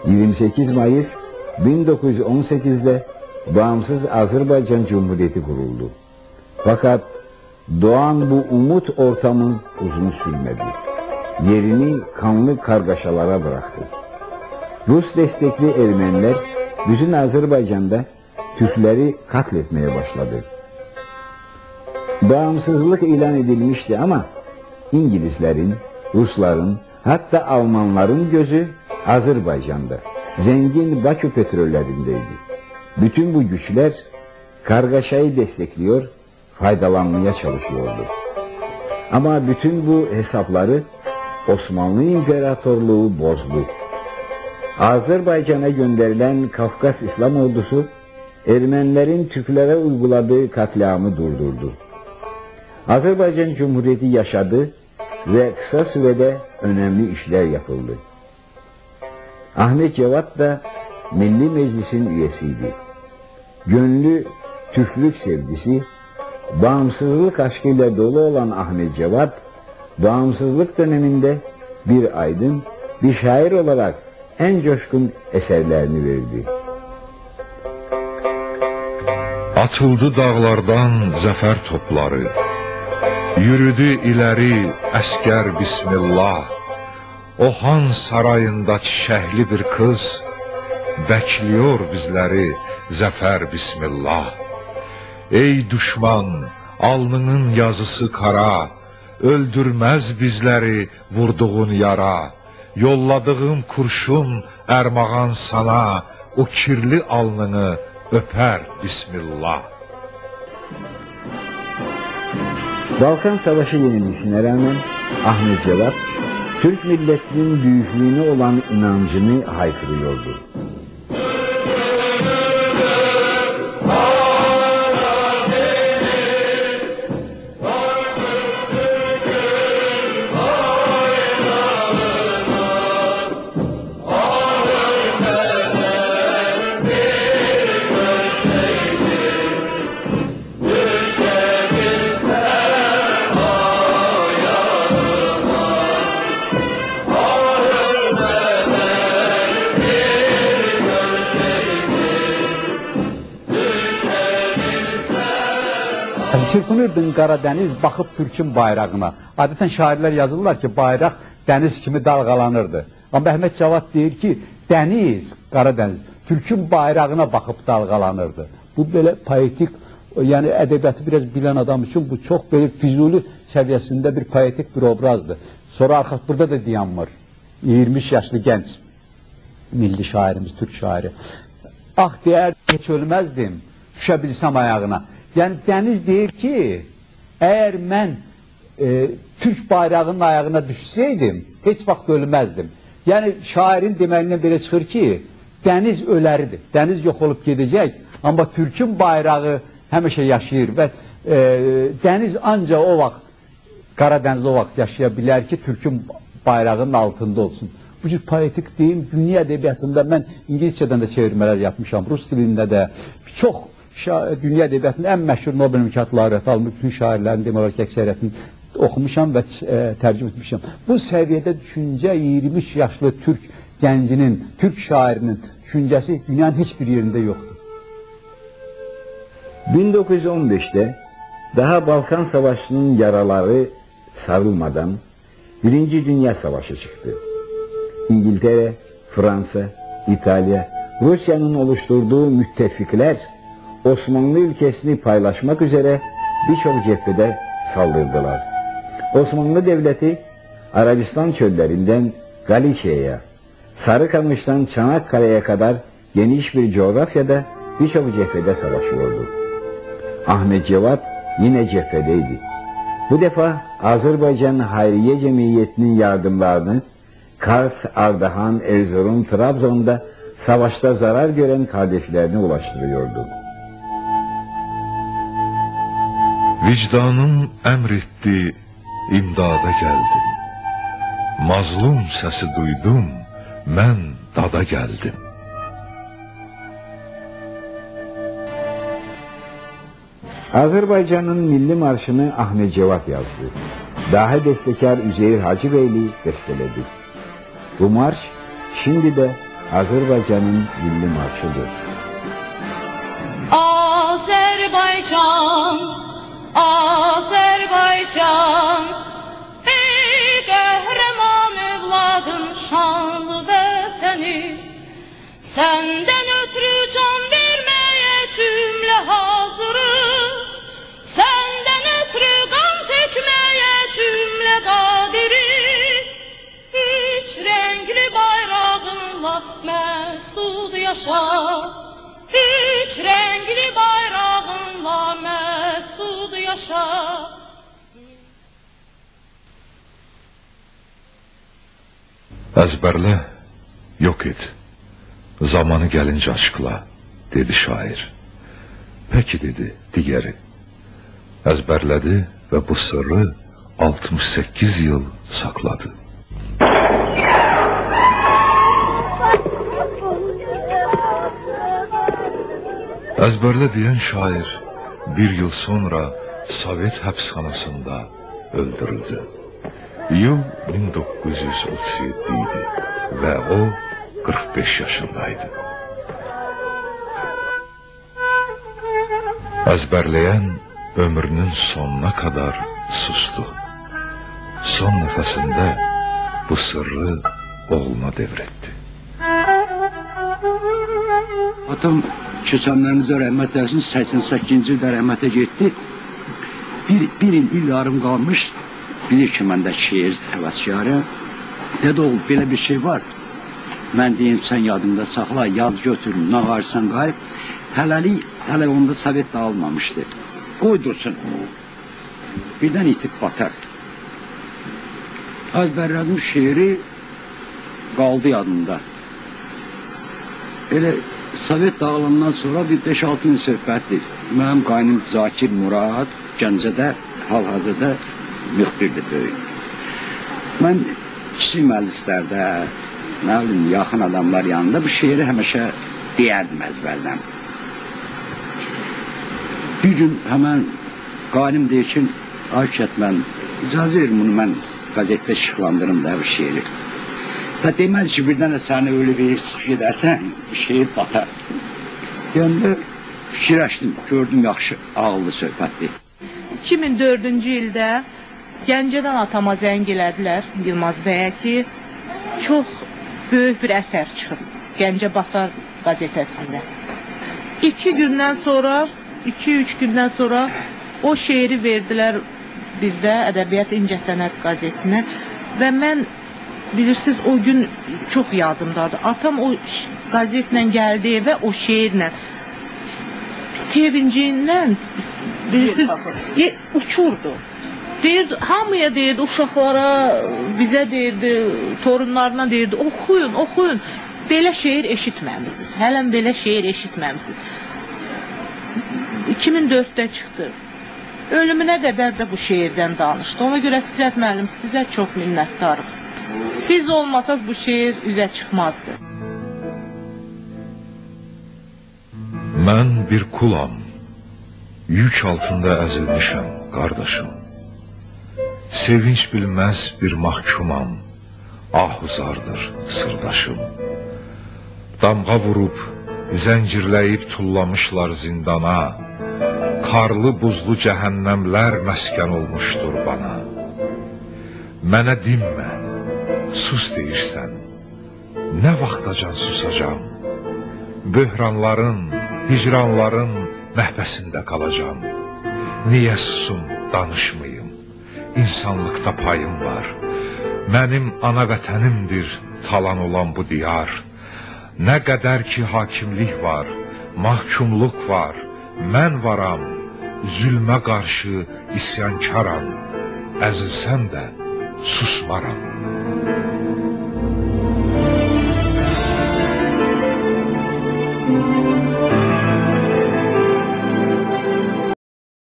28 Mayıs 1918'de bağımsız Azerbaycan Cumhuriyeti kuruldu. Fakat doğan bu umut ortamı uzun sürmedi. Yerini kanlı kargaşalara bıraktı. Rus destekli Ermeniler bütün Azerbaycan'da Türkleri katletmeye başladı. Bağımsızlık ilan edilmişti ama İngilizlerin, Rusların, hatta Almanların gözü Azerbaycan'da, zengin Bakü petrollerindeydi. Bütün bu güçler kargaşayı destekliyor, faydalanmaya çalışıyordu. Ama bütün bu hesapları Osmanlı İmparatorluğu bozdu. Azerbaycan'a gönderilen Kafkas İslam ordusu, Ermenilerin Türklere uyguladığı katliamı durdurdu. Azerbaycan Cumhuriyeti yaşadı ve kısa sürede önemli işler yapıldı. Ahmet Cevat da Milli Meclis'in üyesiydi. Gönlü Türklük sevgisi, bağımsızlık aşkıyla dolu olan Ahmet Cevat, bağımsızlık döneminde bir aydın, bir şair olarak en coşkun eserlerini verdi. Atıldı dağlardan zafer topları, yürüdü ileri əskər Bismillah. O Han sarayında çiçəkli bir kız, bekliyor bizleri zafer Bismillah. Ey düşman, alnının yazısı kara, öldürmez bizleri vurduğun yara. Yolladığım kurşun ermağan sana, o kirli alnını öper Bismillah. Balkan Savaşı yenilgisine rağmen Ahmet Cevat, Türk milletinin büyüklüğüne olan inancını haykırıyordu. Çırpınırdın Karadeniz bakıp Türk'ün bayrağına. Adeten şairler yazırlar ki bayrak deniz kimi dalgalanırdı. Ama Ahmet Cevat deyir ki deniz, Karadeniz, Türk'ün bayrağına bakıp dalgalanırdı. Bu böyle poetik, yani edebiyatı biraz bilen adam için bu çok böyle Füzuli seviyesinde bir poetik bir obrazdı. Sonra arka burada da diyen var. 20 yaşlı genç milli şairimiz, Türk şairi. Ah değer hiç ölmezdim, düşebilsem ayağına. Yani deniz deyir ki, eğer ben Türk bayrağının ayağına düşseydim, hiç vaxt ölmezdim. Yani şairin deməlindən belə çıxır ki, deniz ölərdi, deniz yok olup gidecek ama Türk'ün bayrağı həmişə yaşayır ve deniz ancaq o vaxt, Karadeniz o vaxt yaşayabilir ki, Türk'ün bayrağının altında olsun. Bu cür poetik deyim, dünya edebiyatında ben İngilizceden de çevirmeler yapmışam, Rus dilinde de çok. Dünya edebiyatının en meşhur Nobel mükafatları almış bütün şairlerin demək olar ki, əksəriyyətini oxumuşam və tərcümə etmişəm. Bu səviyyədə düşüncə 23 yaşlı Türk gəncinin, Türk şairinin düşüncəsi dünyanın hiçbir yerinde yoktur. 1915'te daha Balkan Savaşı'nın yaraları sarılmadan Birinci Dünya Savaşı çıktı. İngiltere, Fransa, İtalya, Rusya'nın oluşturduğu müttefikler Osmanlı ülkesini paylaşmak üzere birçok cephede saldırdılar. Osmanlı Devleti Arabistan çöllerinden Galicia'ya, Sarıkamış'tan Çanakkale'ye kadar geniş bir coğrafyada birçok cephede savaşıyordu. Ahmet Cevat yine cephedeydi. Bu defa Azerbaycan Hayriye Cemiyeti'nin yardımlarını Kars, Ardahan, Erzurum, Trabzon'da savaşta zarar gören kardeşlerine ulaştırıyordu. Vicdanım emretti, imdada geldim. Mazlum sesi duydum, mən dada geldim. Azerbaycan'ın milli marşını Ahmet Cevat yazdı. Dahi bestekar Üzeyir Hacıbeyli besteledi. Bu marş şimdi de Azərbaycanın milli marşıdır. Azerbaycan, Azerbaycan, ey qəhrəman evladın şanlı vətəni, səndən ötürü can verməyə cümlə hazırız, səndən ötürü qan tökməyə cümlə qadiriz, üç rəngli bayrağınla məsud yaşa. Üç rəngli bayrağınla məsud yaşa. Əzbərlə, yox et, zamanı gəlincə açıqla, dedi şair. Pəki, dedi digəri. Əzbərlədi və bu sırrı 68 yıl saxladı. Əzbərlə deyən şair bir yıl sonra Sovet həbsxanasında öldürüldü. Yıl 1937 idi və o 45 yaşındaydı. Əzbərləyən ömrünün sonuna kadar sustu. Son nəfəsində bu sırrı oğluna devretti. Atam keçənlərinizə rəhmət eləsin, 88-ci ildə rəhmətə getdi. Bir il yarım qalmış, bilir ki, məndə şeir həvəskarım. Dedi, oğul, belə bir şey var. Mən deyim, sən yadında saxla, yad götür, nə varsan qayıb. Hələ onda Sovet də almamışdı. Qoydursun. Birdən itib batar. Əzbərlədim şeiri qaldı yadında. Elə Sovet dağılandan sonra bir 5-6 gün söhbətdir. Mənim qaynım Zakir Murad Gəncədə hal-hazırda müxbirdir böyük. Mən kiçik məclislərdə, nə bilim, yaxın adamlar yanında bu şeiri həmişə deyərdim əzbərdən. Bir gün həmən qaynım deyir ki, Ayşət, mən icazə verim bunu, mən qazetdə işıqlandırım da bu şeiri. Və deməz ki, birdən də səni öyle bir çıxış edərsən, şeir batar. Yəni, fikirləşdim, gördüm, yaxşı, ağıllı söhbətdir. 2004-cü ildə Gəncədən atama zəng elədilər Yılmaz bəyə ki, çox böyük bir əsər çıxıb Gəncə Basar qazetəsində. 2-3 gündən sonra o şeiri verdilər bizdə Ədəbiyyat İncəsənət qazetinə və mən, bilirsiniz, o gün çox yadımdadır. Atam o qazetlə gəldi evə, o şeirlə, sevincindən, bilirsiniz, uçurdu. Deyirdi, hamıya deyirdi, uşaqlara, bizə deyirdi, torunlarına deyirdi, oxuyun, oxuyun. Belə şeir eşitməmisiniz, hələn belə şeir eşitməmisiniz. 2004-də çıxdı. Ölümünə qədər də bu şeirdən danışdı. Ona görə Fikrət müəllim, sizə çox minnətdarım. Siz olmasaz bu şeir üzə çıxmazdı. Mən bir kulam, yük altında əzilmişəm, qardaşım. Sevinç bilməz bir mahkumam, ahuzardır sırdaşım. Damğa vurub, zəncirləyib tullamışlar zindana, karlı buzlu cəhənnəmlər məskən olmuşdur bana. Mənə dinmə, sus deyirsən, nə vaxtacan susacam? Böhranların, hicranların məhbəsində qalacam. Niyə susum, danışmayım? İnsanlıqda payım var. Mənim ana vətənimdir talan olan bu diyar. Nə qədər ki hakimlik var, mahkumluq var, mən varam, zülmə qarşı isyankaram. Əzilsəm də susmaram.